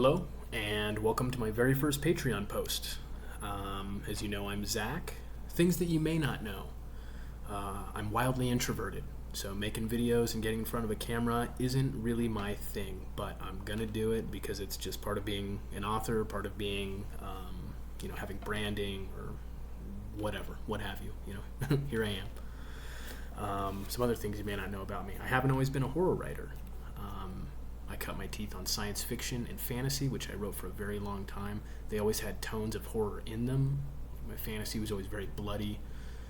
Hello, and welcome to my very first Patreon post. As you know, I'm Zach. Things that you may not know. I'm wildly introverted, so making videos and getting in front of a camera isn't really my thing, but I'm gonna do it because it's just part of being an author, part of being, having branding or whatever, what have you. Here I am. Some other things you may not know about me. I haven't always been a horror writer. I cut my teeth on science fiction and fantasy, which I wrote for a very long time. They always had tones of horror in them. My fantasy was always very bloody.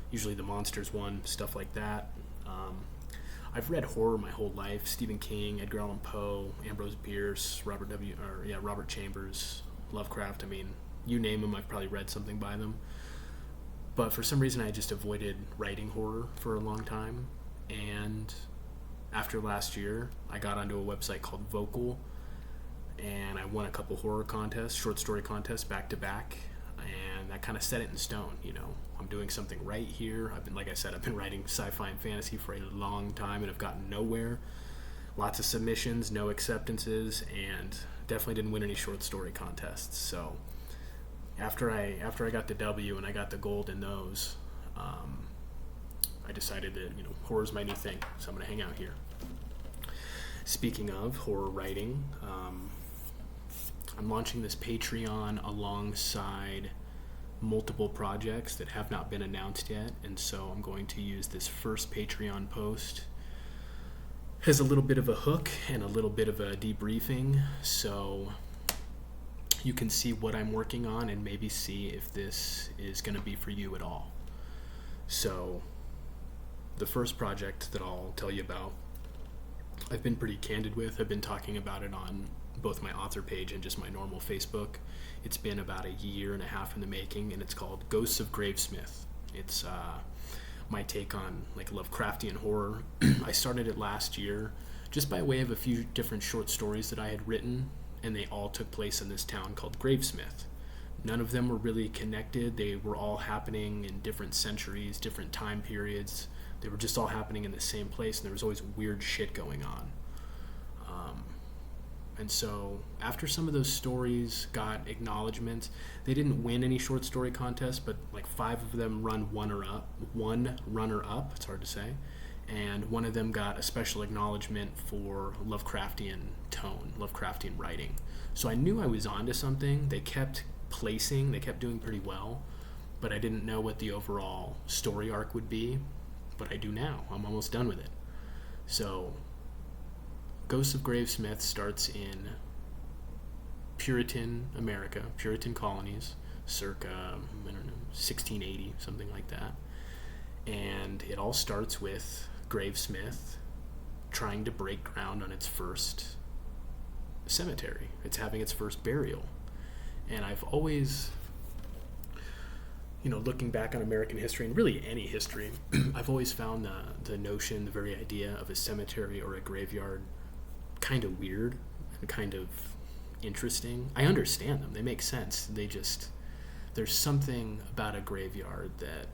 Usually the monsters won, stuff like that. I've read horror my whole life. Stephen King, Edgar Allan Poe, Ambrose Bierce, Robert Chambers, Lovecraft. I mean, you name them, I've probably read something by them. But for some reason, I just avoided writing horror for a long time. And after last year, I got onto a website called Vocal, and I won a couple horror contests, short story contests, back to back, and that kind of set it in stone. I'm doing something right here. I've been writing sci-fi and fantasy for a long time, and I've gotten nowhere. Lots of submissions, no acceptances, and definitely didn't win any short story contests. So after I got the W and I got the gold in those, I decided that horror's my new thing, so I'm going to hang out here. Speaking of horror writing, I'm launching this Patreon alongside multiple projects that have not been announced yet, and so I'm going to use this first Patreon post as a little bit of a hook and a little bit of a debriefing, so you can see what I'm working on and maybe see if this is going to be for you at all. So the first project that I'll tell you about, I've been pretty candid with. I've been talking about it on both my author page and just my normal Facebook. It's been about a year and a half in the making, and it's called Ghosts of Gravesmith. It's my take on Lovecraftian horror. I started it last year just by way of a few different short stories that I had written, and they all took place in this town called Gravesmith. None of them were really connected. They were all happening in different centuries, different time periods. They were just all happening in the same place, and there was always weird shit going on. And so after some of those stories got acknowledgement, they didn't win any short story contests, but 5 of them one runner up, it's hard to say, and one of them got a special acknowledgement for Lovecraftian tone, Lovecraftian writing. So I knew I was onto something. They kept placing, they kept doing pretty well, but I didn't know what the overall story arc would be. But I do now. I'm almost done with it. So, Ghosts of Gravesmith starts in Puritan America, Puritan colonies, circa, 1680, something like that. And it all starts with Gravesmith trying to break ground on its first cemetery. It's having its first burial. And I've always, looking back on American history, and really any history, I've always found the notion, the very idea of a cemetery or a graveyard kind of weird and kind of interesting. I understand them. They make sense. There's something about a graveyard that,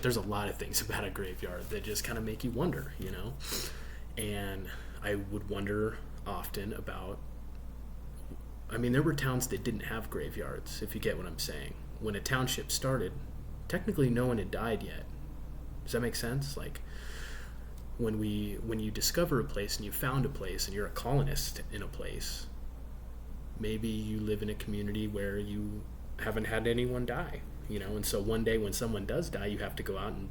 there's a lot of things about a graveyard that just kind of make you wonder, And I would wonder often about, there were towns that didn't have graveyards, if you get what I'm saying. When a township started, technically no one had died yet. Does that make sense? When you discover a place and you found a place and you're a colonist in a place, maybe you live in a community where you haven't had anyone die, and so one day when someone does die, you have to go out and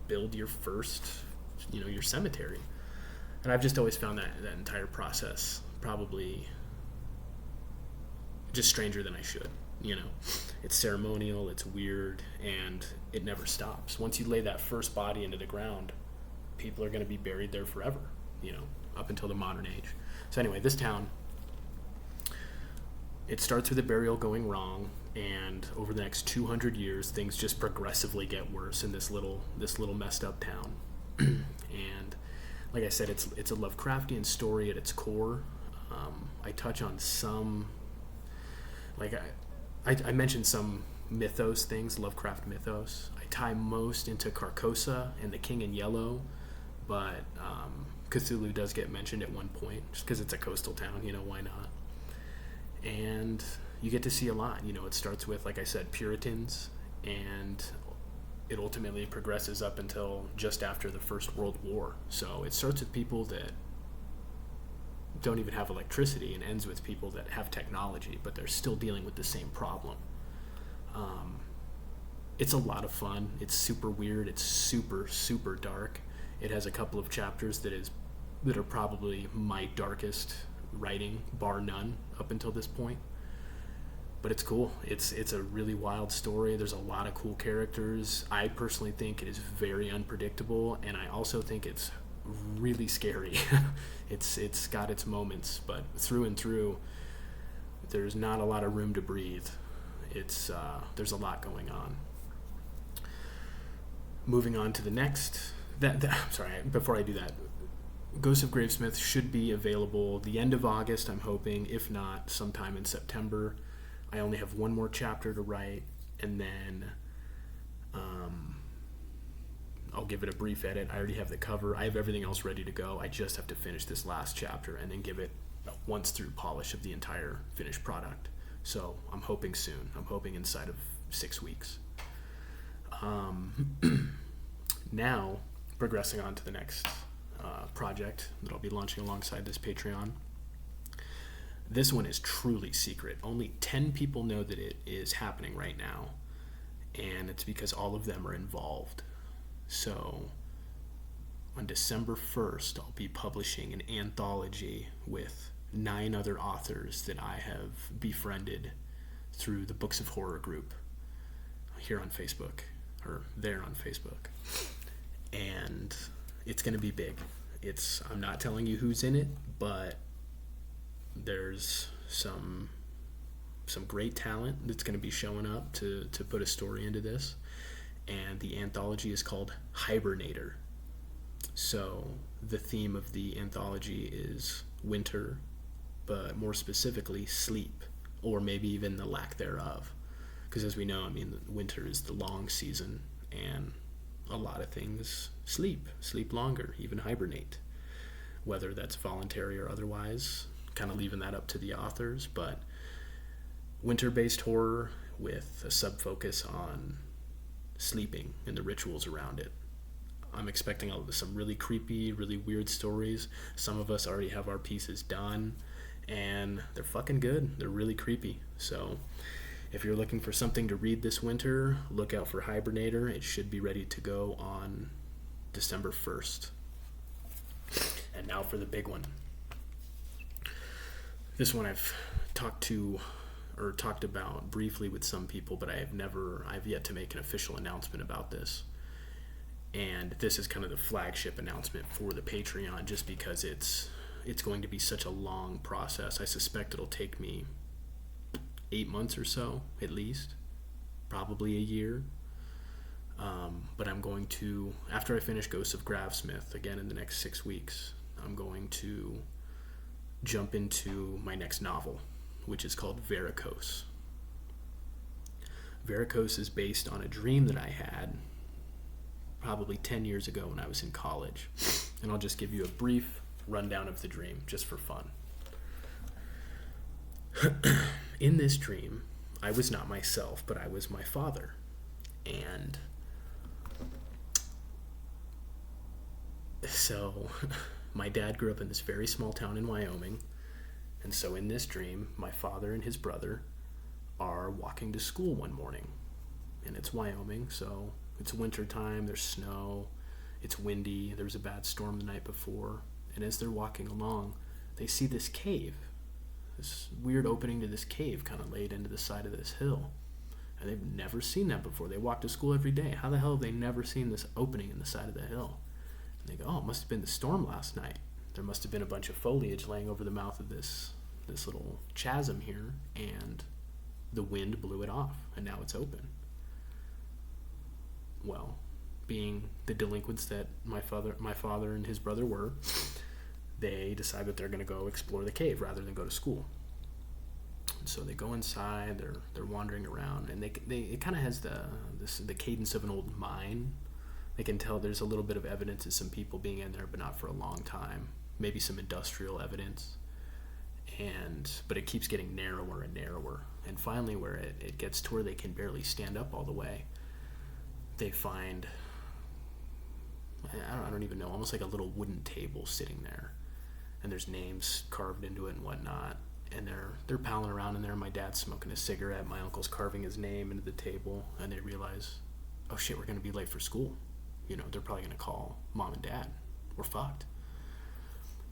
build your first, your cemetery. And I've just always found that entire process probably just stranger than I should. It's ceremonial, it's weird, and it never stops. Once you lay that first body into the ground, people are going to be buried there forever, up until the modern age. So anyway, this town, it starts with a burial going wrong, and over the next 200 years, things just progressively get worse in this little messed up town. And like I said, it's a Lovecraftian story at its core. I touch on some, I mentioned some mythos things, Lovecraft mythos. I tie most into Carcosa and the King in Yellow, but Cthulhu does get mentioned at one point, just because it's a coastal town, why not? and you get to see a lot. It starts with, like I said, Puritans, and it ultimately progresses up until just after the First World War. So it starts with people that don't even have electricity and ends with people that have technology, but they're still dealing with the same problem. It's a lot of fun. It's super weird. It's super, super dark. It has a couple of chapters that are probably my darkest writing, bar none, up until this point. But it's cool. It's a really wild story. There's a lot of cool characters. I personally think it is very unpredictable, and I also think it's really scary. It's got its moments, but through and through, there's not a lot of room to breathe. There's a lot going on. Moving on to the next. Sorry, before I do that, Ghost of Gravesmith should be available the end of August, I'm hoping, if not sometime in September. I only have one more chapter to write, and then I'll give it a brief edit. I already have the cover. I have everything else ready to go. I just have to finish this last chapter and then give it a once-through polish of the entire finished product. So I'm hoping soon. I'm hoping inside of 6 weeks. Now, progressing on to the next project that I'll be launching alongside this Patreon. This one is truly secret. Only 10 people know that it is happening right now, and it's because all of them are involved. So, on December 1st, I'll be publishing an anthology with 9 other authors that I have befriended through the Books of Horror group here on Facebook, or there on Facebook. And it's going to be big. I'm not telling you who's in it, but there's some great talent that's going to be showing up to put a story into this. And the anthology is called Hibernator. So the theme of the anthology is winter, but more specifically sleep, or maybe even the lack thereof. Because as we know, winter is the long season, and a lot of things sleep longer, even hibernate, whether that's voluntary or otherwise, kind of leaving that up to the authors. But winter-based horror with a sub-focus on sleeping and the rituals around it. I'm expecting some really creepy, really weird stories. Some of us already have our pieces done, and they're fucking good. They're really creepy. So if you're looking for something to read this winter, look out for Hibernator. It should be ready to go on December 1st. And now for the big one. This one I've talked about briefly with some people, but I've yet to make an official announcement about this. And this is kind of the flagship announcement for the Patreon, just because it's going to be such a long process. I suspect it'll take me 8 months or so, at least, probably a year. But I'm going to, after I finish Ghost of Gravsmith, again in the next 6 weeks, I'm going to jump into my next novel, which is called Varicose. Varicose is based on a dream that I had probably 10 years ago when I was in college. And I'll just give you a brief rundown of the dream, just for fun. In this dream, I was not myself, but I was my father. And so my dad grew up in this very small town in Wyoming. And so in this dream, my father and his brother are walking to school one morning. And it's Wyoming, so it's winter time, there's snow, it's windy, there was a bad storm the night before. And as they're walking along, they see this cave, this weird opening to this cave kind of laid into the side of this hill. And they've never seen that before. They walk to school every day. How the hell have they never seen this opening in the side of the hill? And they go, oh, it must have been the storm last night. There must have been a bunch of foliage laying over the mouth of this little chasm here, and the wind blew it off, and now it's open. Well, being the delinquents that my father and his brother were, they decide that they're going to go explore the cave rather than go to school. And so they go inside. They're wandering around, and it kind of has the cadence of an old mine. They can tell there's a little bit of evidence of some people being in there, but not for a long time. Maybe some industrial evidence. But it keeps getting narrower and narrower. And finally, where it gets to where they can barely stand up all the way, they find, I don't even know, almost like a little wooden table sitting there. And there's names carved into it and whatnot. And they're palling around in there. My dad's smoking a cigarette. My uncle's carving his name into the table. And they realize, oh shit, we're going to be late for school. They're probably going to call mom and dad. We're fucked.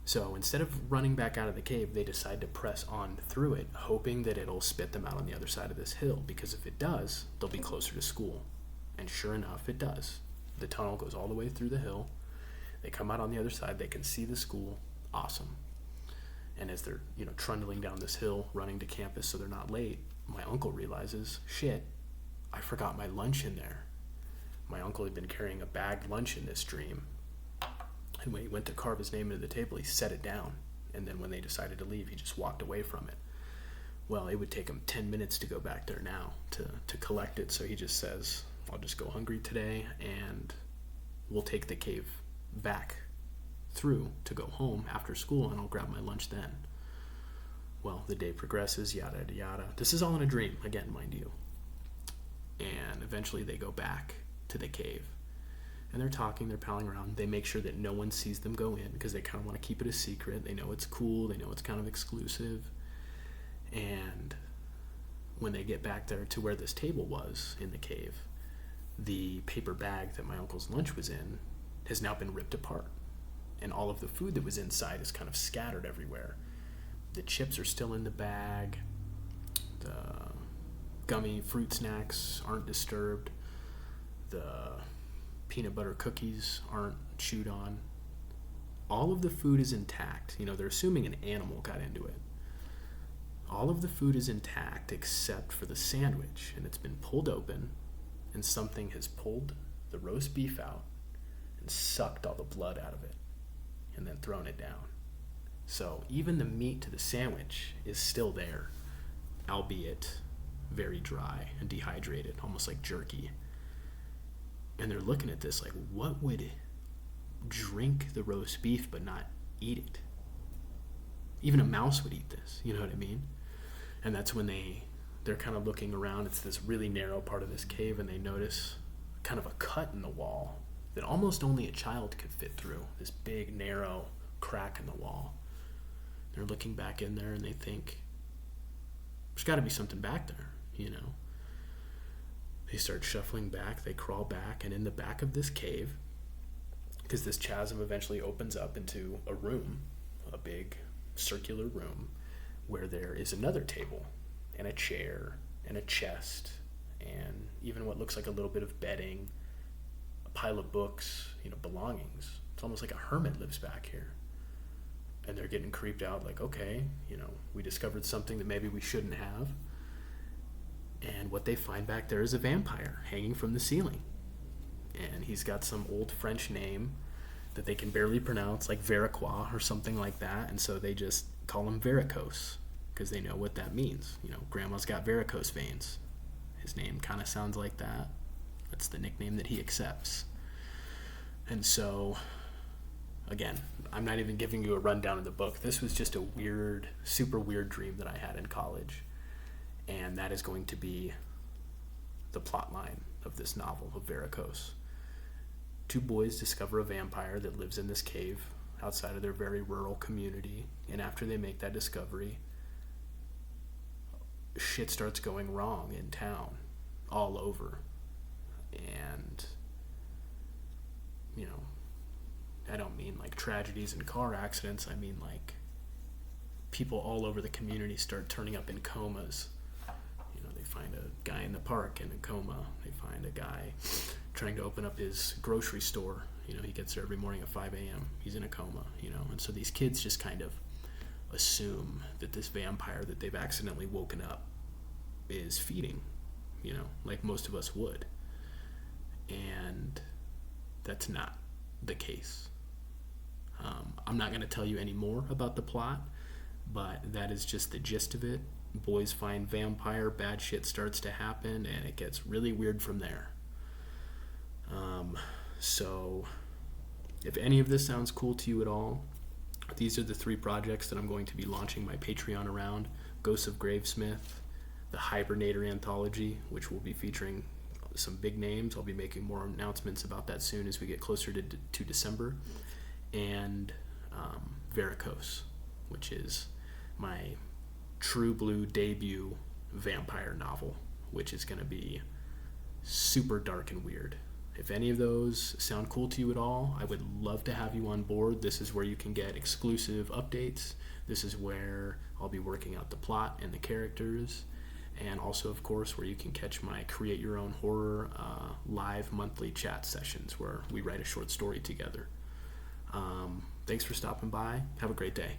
So instead of running back out of the cave, they decide to press on through it, hoping that it'll spit them out on the other side of this hill. Because if it does, they'll be closer to school. And sure enough, it does. The tunnel goes all the way through the hill. They come out on the other side. They can see the school. Awesome. And as they're, trundling down this hill, running to campus so they're not late, my uncle realizes, shit, I forgot my lunch in there. My uncle had been carrying a bagged lunch in this dream. And when he went to carve his name into the table, he set it down. And then when they decided to leave, he just walked away from it. Well, it would take him 10 minutes to go back there now to collect it. So he just says, I'll just go hungry today, and we'll take the cave back through to go home after school, and I'll grab my lunch then. Well, the day progresses, yada, yada, yada. This is all in a dream, again, mind you. And eventually they go back to the cave. And they're talking, they're palling around. They make sure that no one sees them go in because they kind of want to keep it a secret. They know it's cool. They know it's kind of exclusive. And when they get back there to where this table was in the cave, the paper bag that my uncle's lunch was in has now been ripped apart. And all of the food that was inside is kind of scattered everywhere. The chips are still in the bag. The gummy fruit snacks aren't disturbed. The peanut butter cookies aren't chewed on. All of the food is intact. They're assuming an animal got into it. All of the food is intact except for the sandwich. And it's been pulled open, and something has pulled the roast beef out and sucked all the blood out of it and then thrown it down. So even the meat to the sandwich is still there, albeit very dry and dehydrated, almost like jerky. And they're looking at this like, what would drink the roast beef but not eat it? Even a mouse would eat this, you know what I mean? And that's when they're kind of looking around. It's this really narrow part of this cave, and they notice kind of a cut in the wall that almost only a child could fit through, this big, narrow crack in the wall. They're looking back in there, and they think, there's got to be something back there, They start shuffling back, they crawl back, and in the back of this cave, because this chasm eventually opens up into a room, a big circular room, where there is another table, and a chair, and a chest, and even what looks like a little bit of bedding, pile of books, belongings. It's almost like a hermit lives back here. And they're getting creeped out like, okay, we discovered something that maybe we shouldn't have. And what they find back there is a vampire hanging from the ceiling. And he's got some old French name that they can barely pronounce, like Varicose or something like that. And so they just call him Varicose because they know what that means. Grandma's got varicose veins. His name kind of sounds like that. That's the nickname that he accepts. And so, again, I'm not even giving you a rundown of the book. This was just a weird, super weird dream that I had in college. And that is going to be the plot line of this novel of Varicose. Two boys discover a vampire that lives in this cave outside of their very rural community. And after they make that discovery, shit starts going wrong in town, all over. And, I don't mean like tragedies and car accidents. I mean like people all over the community start turning up in comas. They find a guy in the park in a coma. They find a guy trying to open up his grocery store. He gets there every morning at 5 a.m. He's in a coma, And so these kids just kind of assume that this vampire that they've accidentally woken up is feeding, like most of us would. And that's not the case. I'm not going to tell you any more about the plot, but that is just the gist of it. Boys find vampire, bad shit starts to happen, and it gets really weird from there. So if any of this sounds cool to you at all, These are the 3 projects that I'm going to be launching my Patreon around: Ghosts of Gravesmith, the Hibernator anthology, which will be featuring some big names. I'll be making more announcements about that soon as we get closer to December, and Varicose, which is my true blue debut vampire novel, which is going to be super dark and weird. If any of those sound cool to you at all, I would love to have you on board. This is where you can get exclusive updates. This is where I'll be working out the plot and the characters, and also, of course, where you can catch my Create Your Own Horror live monthly chat sessions where we write a short story together. Thanks for stopping by. Have a great day.